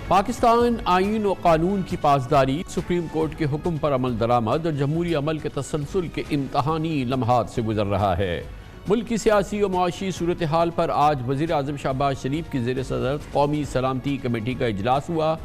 پاکستان آئین و قانون کی پاسداری، سپریم کورٹ کے حکم پر عمل درآمد اور جمہوری عمل کے تسلسل کے امتحانی لمحات سے گزر رہا ہے۔ ملک کی سیاسی و معاشی صورتحال پر آج وزیر اعظم شہباز شریف کی زیر صدارت قومی سلامتی کمیٹی کا اجلاس ہوا،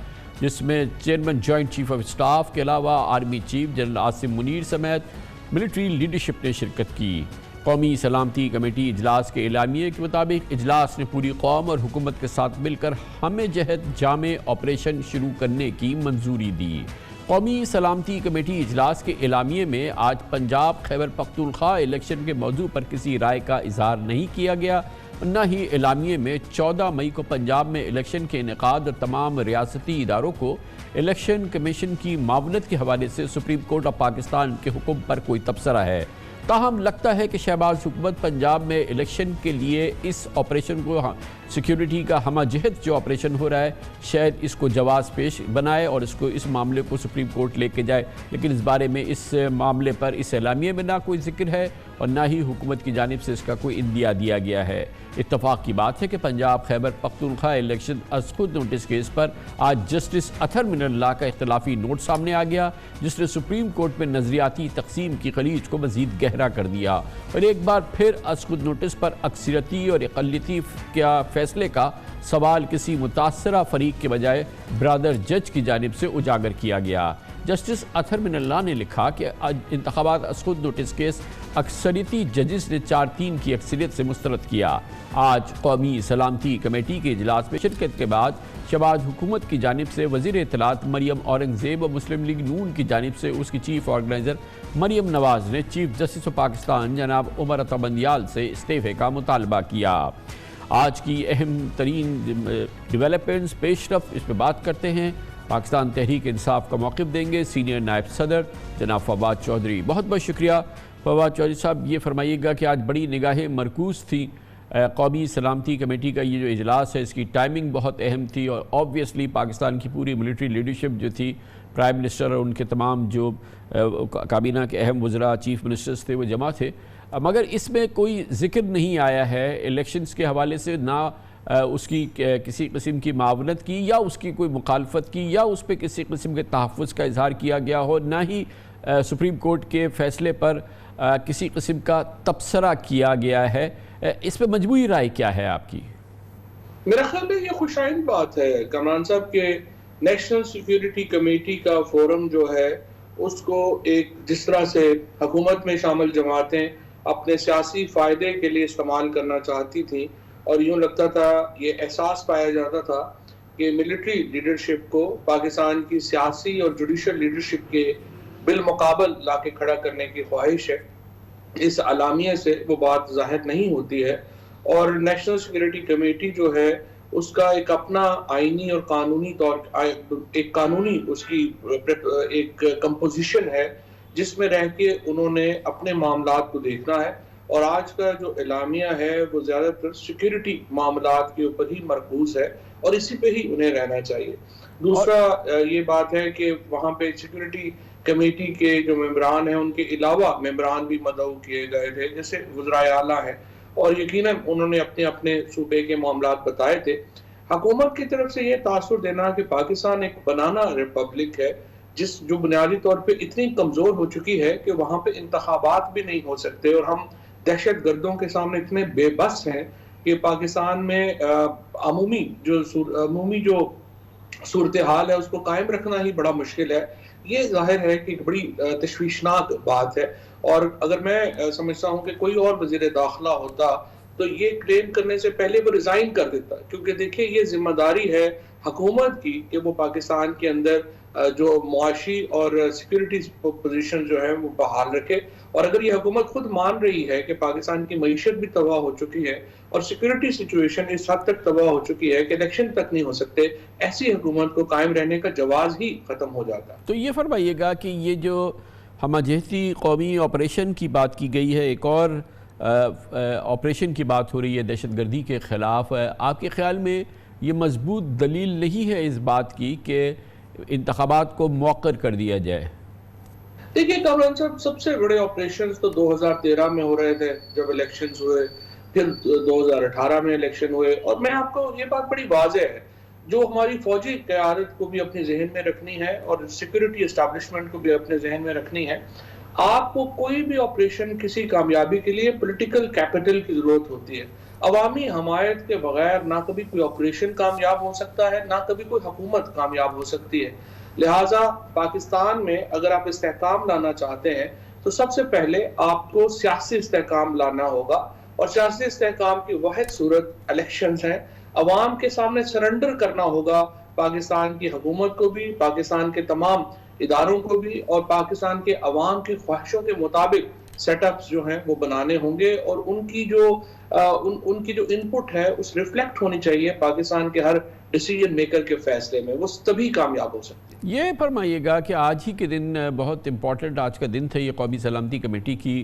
جس میں chairman joint chief of staff کے علاوہ army chief general Asim Munir سمیت ملٹری لیڈرشپ نے شرکت کی۔ قومی سلامتی کمیٹی اجلاس کے اعلامیے کے مطابق اجلاس نے پوری قوم اور حکومت کے ساتھ مل کر ہمہ جہت جامع آپریشن شروع کرنے کی منظوری دی۔ قومی سلامتی کمیٹی اجلاس کے اعلامیے میں آج پنجاب خیبر پختونخوا الیکشن کے موضوع پر کسی رائے کا اظہار نہیں کیا گیا، نہ ہی اعلامیے میں 14 مئی کو پنجاب میں الیکشن کے انعقاد اور تمام ریاستی اداروں کو الیکشن کمیشن کی معاونت کے حوالے سے سپریم کورٹ آف پاکستان کے حکم پر کوئی تبصرہ ہے۔ تاہم لگتا ہے کہ شہباز حکومت پنجاب میں الیکشن کے لیے اس آپریشن کو سیکیورٹی کا ہمہ جہت جو آپریشن ہو رہا ہے شاید اس کو جواز پیش بنائے اور اس معاملے کو سپریم کورٹ لے کے جائے، لیکن اس بارے میں اس معاملے پر اس اعلامیے میں نہ کوئی ذکر ہے اور نہ ہی حکومت کی جانب سے اس کا کوئی عندیہ دیا گیا ہے۔ اتفاق کی بات ہے کہ پنجاب خیبر پختونخوا الیکشن از خود نوٹس کیس پر آج جسٹس اطہر من اللہ کا اختلافی نوٹ سامنے آ گیا، جس نے سپریم کورٹ میں نظریاتی تقسیم کی خلیج کو مزید گہرا کر دیا اور ایک بار پھر از خود نوٹس پر اکثریتی اور اقلیتی فیصلے کا سوال کسی متاثرہ فریق کے بجائے برادر جج کی جانب سے اجاگر کیا گیا۔ جسٹس اطہر من اللہ نے لکھا کہ انتخابات از خود نوٹس کیس اکثریتی ججز نے 4-3 کی اکثریت سے مسترد کیا۔ آج قومی سلامتی کمیٹی کے اجلاس میں شرکت کے بعد شہباز حکومت کی جانب سے وزیر اطلاعات مریم اورنگزیب اور مسلم لیگ نون کی جانب سے اس کی چیف آرگنائزر مریم نواز نے چیف جسٹس آف پاکستان جناب عمر عطا بندیال سے استعفے کا مطالبہ کیا۔ آج کی اہم ترین ڈیولپمنٹس پیش رفت اس پہ بات کرتے ہیں۔ پاکستان تحریک انصاف کا موقف دیں گے سینئر نائب صدر جناب فواد چودھری۔ بہت بہت شکریہ فواد چودھری صاحب۔ یہ فرمائیے گا کہ آج بڑی نگاہیں مرکوز تھی قومی سلامتی کمیٹی کا یہ جو اجلاس ہے، اس کی ٹائمنگ بہت اہم تھی اور آبویسلی پاکستان کی پوری ملٹری لیڈرشپ جو تھی، پرائم منسٹر اور ان کے تمام جو کابینہ کے اہم وزراء چیف منسٹرز تھے وہ جمع تھے، مگر اس میں کوئی ذکر نہیں آیا ہے الیکشنز کے حوالے سے، نہ اس کی کسی قسم کی معاونت کی یا اس کی کوئی مخالفت کی یا اس پہ کسی قسم کے تحفظ کا اظہار کیا گیا ہو، نہ ہی سپریم کورٹ کے فیصلے پر کسی قسم کا تبصرہ کیا گیا ہے۔ اس پہ مجموعی رائے کیا ہے آپ کی؟ میرا خیال ہے یہ خوش آئند بات ہے کامران صاحب کہ نیشنل سیکیورٹی کمیٹی کا فورم جو ہے اس کو ایک جس طرح سے حکومت میں شامل جماعتیں اپنے سیاسی فائدے کے لیے استعمال کرنا چاہتی تھیں اور یوں لگتا تھا، یہ احساس پایا جاتا تھا کہ ملٹری لیڈرشپ کو پاکستان کی سیاسی اور جوڈیشل لیڈرشپ کے بالمقابل لا کے کھڑا کرنے کی خواہش ہے، اس اعلامیے سے وہ بات ظاہر نہیں ہوتی ہے۔ اور نیشنل سیکیورٹی کمیٹی جو ہے اس کا ایک اپنا آئینی اور قانونی ایک قانونی اس کی ایک کمپوزیشن ہے جس میں رہ کے انہوں نے اپنے معاملات کو دیکھنا ہے، اور آج کا جو اعلامیہ ہے وہ زیادہ تر سیکیورٹی معاملات کے اوپر ہی مرکوز ہے اور اسی پہ ہی انہیں رہنا چاہیے۔ دوسرا یہ بات ہے کہ وہاں پہ سیکیورٹی کمیٹی کے جو ممبران ہیں ان کے علاوہ ممبران بھی مدعو کیے گئے تھے جیسے وزرائے اعلیٰ ہیں، اور یقیناً انہوں نے اپنے اپنے صوبے کے معاملات بتائے تھے۔ حکومت کی طرف سے یہ تاثر دینا کہ پاکستان ایک بنانا ریپبلک ہے جو بنیادی طور پہ اتنی کمزور ہو چکی ہے کہ وہاں پہ انتخابات بھی نہیں ہو سکتے، اور ہم دہشت گردوں کے سامنے اتنے بے بس ہیں کہ پاکستان میں عمومی جو صورتحال ہے اس کو قائم رکھنا ہی بڑا مشکل ہے۔ یہ ظاہر ہے کہ ایک بڑی تشویشناک بات ہے، اور اگر میں سمجھتا ہوں کہ کوئی اور وزیر داخلہ ہوتا تو یہ کلیم کرنے سے پہلے وہ ریزائن کر دیتا، کیونکہ دیکھیں یہ ذمہ داری ہے حکومت کی کہ وہ پاکستان کے اندر جو معاشی اور سیکیورٹی پوزیشن جو ہے وہ بحال رکھے، اور اگر یہ حکومت خود مان رہی ہے کہ پاکستان کی معیشت بھی تباہ ہو چکی ہے اور سیکیورٹی سچویشن اس حد تک تباہ ہو چکی ہے کہ الیکشن تک نہیں ہو سکتے، ایسی حکومت کو قائم رہنے کا جواز ہی ختم ہو جاتا ہے۔ تو یہ فرمائیے گا کہ یہ جو ہمہ جہتی قومی آپریشن کی بات کی گئی ہے، ایک اور آپریشن کی بات ہو رہی ہے دہشت گردی کے خلاف، آپ کے خیال میں یہ مضبوط دلیل نہیں ہے اس بات کی کہ انتخابات کو مؤخر کر دیا جائے؟ دیکھیے کامران صاحب، سب سے بڑے آپریشنز تو 2013 میں ہو رہے تھے جب الیکشنز ہوئے، پھر 2018 میں الیکشن ہوئے، اور میں آپ کو یہ بات بڑی واضح ہے جو ہماری فوجی قیادت کو بھی اپنے ذہن میں رکھنی ہے اور سیکورٹی اسٹیبلشمنٹ کو بھی اپنے ذہن میں رکھنی ہے. آپ کو کوئی بھی آپریشن کسی کامیابی کے لیے پولیٹیکل کیپٹل کی ضرورت ہوتی ہے. عوامی حمایت کے بغیر نہ کبھی کوئی آپریشن کامیاب ہو سکتا ہے، نہ کبھی کوئی حکومت کامیاب ہو سکتی ہے. لہٰذا پاکستان میں اگر آپ استحکام لانا چاہتے ہیں تو سب سے پہلے آپ کو سیاسی استحکام لانا ہوگا، اور سیاسی استحکام کی واحد صورت الیکشنز ہیں. عوام کے سامنے سرنڈر کرنا ہوگا پاکستان کی حکومت کو بھی، پاکستان کے تمام اداروں کو بھی، اور پاکستان کے عوام کی خواہشوں کے مطابق سیٹ اپس جو ہیں وہ بنانے ہوں گے، اور ان کی جو انپٹ ہے اس ریفلیکٹ ہونی چاہیے پاکستان کے ہر ڈیسیجن میکر کے فیصلے میں. وہ تبھی کامیاب ہو سکتی ہے. یہ فرمائیے گا کہ آج ہی کے دن بہت امپورٹنٹ آج کا دن تھا، یہ قومی سلامتی کمیٹی کی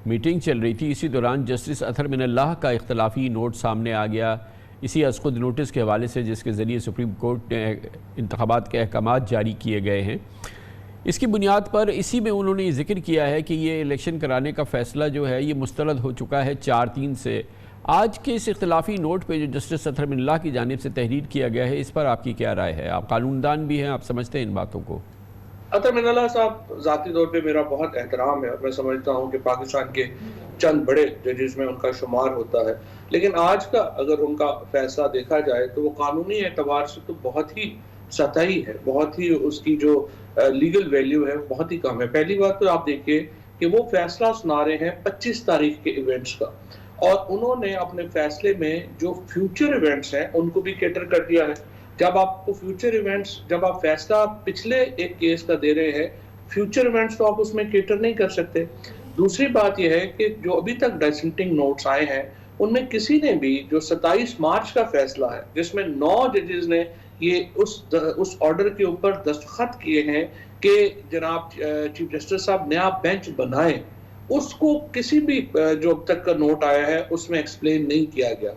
میٹنگ چل رہی تھی. اسی دوران جسٹس اطہر من اللہ کا اختلافی نوٹ سامنے آ گیا، اسی از خود نوٹس کے حوالے سے، جس کے ذریعے سپریم کورٹ نے انتخابات کے احکامات جاری کیے گئے ہیں. اس کی بنیاد پر اسی میں انہوں نے یہ ذکر کیا ہے کہ یہ الیکشن کرانے کا فیصلہ جو ہے یہ مسترد ہو چکا ہے 4-3 سے. آج کے اس اختلافی نوٹ پہ جو جسٹس اطہر من اللہ کی جانب سے تحریر کیا گیا ہے، اس پر آپ کی کیا رائے ہے؟ آپ قانون دان بھی ہیں، آپ سمجھتے ہیں ان باتوں کو؟ اطہر من اللہ صاحب ذاتی طور پہ میرا بہت احترام ہے، اور میں سمجھتا ہوں کہ پاکستان کے چند بڑے ججز میں ان کا شمار ہوتا ہے. لیکن آج کا اگر ان کا فیصلہ دیکھا جائے تو وہ قانونی اعتبار سے تو بہت ہی سطحی ہے، بہت ہی اس کی جو لیگل ویلیو ہے بہت ہی کم ہے. پہلی بات تو آپ دیکھیے کہ وہ فیصلہ سنا رہے ہیں 25 تاریخ کے ایونٹس کا، اور انہوں نے اپنے فیصلے میں جو فیوچر ایونٹس ہیں ان کو بھی کیٹر کر دیا ہے. جب آپ کو فیوچر ایونٹس، جب آپ فیصلہ پچھلے ایک کیس کا دے رہے ہیں، فیوچر ایونٹس تو آپ اس میں کیٹر نہیں کر سکتے. دوسری بات یہ ہے کہ جو ابھی تک ڈسنٹنگ نوٹس آئے ہیں ان میں کسی نے بھی جو 27 مارچ کا فیصلہ ہے جس میں 9 ججز نے یہ اس آرڈر کے اوپر دستخط کیے ہیں کہ جناب چیف جسٹس صاحب نیا بینچ بنائیں، اس کو کسی بھی جو اب تک کا نوٹ آیا ہے اس میں ایکسپلین نہیں کیا گیا.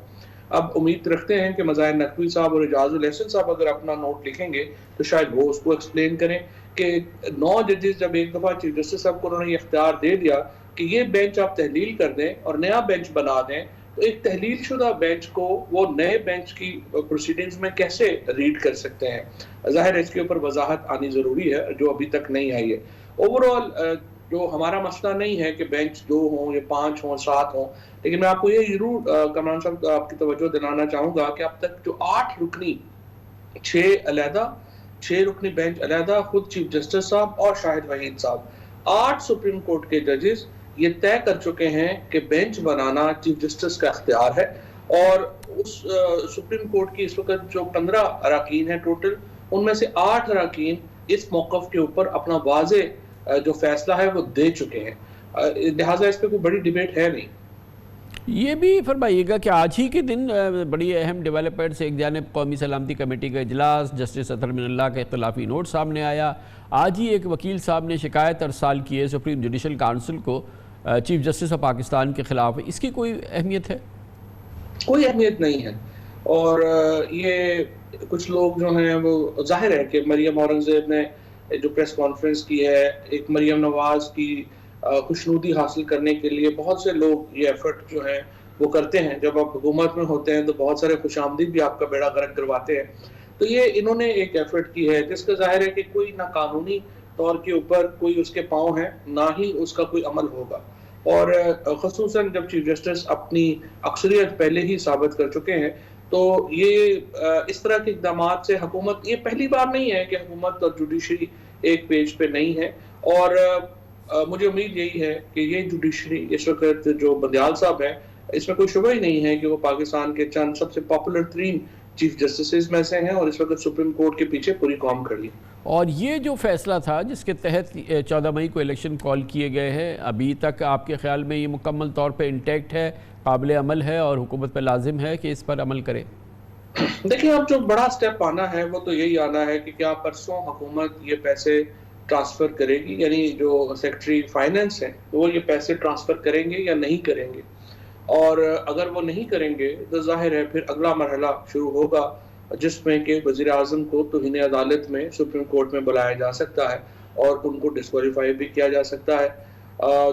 اب امید رکھتے ہیں کہ مظاہر نقوی صاحب اور اعجاز الحسن صاحب اگر اپنا نوٹ لکھیں گے تو شاید وہ اس کو ایکسپلین کریں کہ 9 ججز جب ایک دفعہ چیف جسٹس صاحب کو انہوں نے یہ اختیار دے دیا کہ یہ بینچ آپ تحلیل کر دیں اور نیا بینچ بنا دیں، تو ایک تحلیل شدہ بینچ کو وہ نئے بینچ کی پروسیڈنگز میں کیسے ریڈ کر سکتے ہیں؟ ظاہر ہے اس کے اوپر وضاحت آنی ضروری ہے جو ابھی تک نہیں آئی ہے. اوورآل جو ہمارا مسئلہ نہیں ہے کہ بینچ 2 ہوں یا 5 ہوں 7 ہوں، لیکن میں آپ کو یہ ضرور کمران صاحب آپ کی توجہ دلانا چاہوں گا کہ اب تک جو 8 رکنی 6 رکنی بینچ علیحدہ، خود چیف جسٹس صاحب اور شاہد وحید صاحب، 8 سپریم کورٹ کے ججز یہ طے کر چکے ہیں کہ بینچ بنانا چیف جسٹس کا اختیار ہے. اور اس سپریم کورٹ کی اس وقت جو 15 اراکین ہیں ٹوٹل، ان میں سے 8 اراکین اس موقف کے اوپر اپنا واضح جو فیصلہ ہے وہ دے چکے ہیں. لہٰذا اس پہ کوئی بڑی ڈیبیٹ ہے نہیں. یہ بھی فرمائیے گا کہ آج ہی کے دن بڑی اہم ڈیولپمنٹس، ایک جانب قومی سلامتی کمیٹی کا اجلاس، جسٹس اطہر من اللہ کا اختلافی نوٹ سامنے آیا، آج ہی ایک وکیل صاحب نے شکایت ارسال کی ہے سپریم جوڈیشل کونسل کو چیف جسٹس آف پاکستان کے خلاف. اس کی کوئی اہمیت ہے؟ کوئی اہمیت نہیں ہے. اور یہ کچھ لوگ جو ہیں وہ ظاہر ہے کہ مریم اورنگزیب نے جو پریس کانفرنس کی ہے، ایک مریم نواز کی خوشنودی حاصل کرنے کے لیے بہت سے لوگ یہ ایفرٹ جو ہیں وہ کرتے ہیں. جب آپ حکومت میں ہوتے ہیں تو بہت سارے خوش آمدید بھی آپ کا بیڑا غرق کرواتے ہیں. تو یہ انہوں نے ایک ایفرٹ کی ہے جس کا ظاہر ہے کہ کوئی نہ قانونی طور کے اوپر کوئی اس کے پاؤں ہے، نہ ہی اس کا کوئی عمل ہوگا. اور خصوصاً جب چیف جسٹس اپنی اکثریت پہلے ہی ثابت کر چکے ہیں تو یہ اس طرح کے اقدامات سے حکومت، یہ پہلی بار نہیں ہے کہ حکومت اور جوڈیشری ایک پیج پہ نہیں ہے. اور مجھے امید یہی ہے کہ یہ جوڈیشری اس وقت جو بندیال صاحب ہیں، اس میں کوئی شبہ ہی نہیں ہے کہ وہ پاکستان کے چند سب سے پاپولر ترین چیف جسٹسز میں سے ہیں، اور اس وقت سپریم کورٹ کے پیچھے پوری قوم کھڑی ہے. اور یہ جو فیصلہ تھا جس کے تحت 14 مئی کو الیکشن کال کیے گئے ہیں، ابھی تک آپ کے خیال میں یہ مکمل طور پہ انٹیکٹ ہے، قابل عمل ہے، اور حکومت پہ لازم ہے کہ اس پر عمل کرے؟ دیکھیں، اب جو بڑا سٹیپ آنا ہے وہ تو یہی آنا ہے کہ کیا پرسوں حکومت یہ پیسے ٹرانسفر کرے گی، یعنی جو سیکرٹری فائننس ہیں وہ یہ پیسے ٹرانسفر کریں گے یا نہیں کریں گے. اور اگر وہ نہیں کریں گے تو ظاہر ہے پھر اگلا مرحلہ شروع ہوگا جس میں کہ وزیر اعظم کو توہین عدالت میں سپریم کورٹ میں بلایا جا سکتا ہے اور ان کو ڈسکوالیفائی بھی کیا جا سکتا ہے،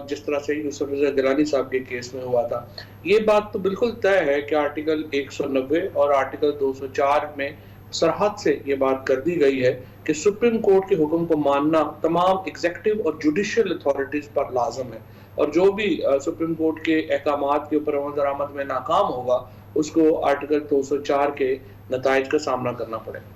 جس طرح سے یوسف رضا گیلانی صاحب کے کیس میں ہوا تھا. یہ بات تو بالکل طے ہے کہ آرٹیکل 190 اور آرٹیکل 204 میں سرحد سے یہ بات کر دی گئی ہے کہ سپریم کورٹ کے حکم کو ماننا تمام ایگزیکٹو اور جوڈیشل اتھارٹیز پر لازم ہے، اور جو بھی سپریم کورٹ کے احکامات کے اوپر عمل درآمد میں ناکام ہوگا اس کو آرٹیکل 204 کے نتائج کا سامنا کرنا پڑے گا۔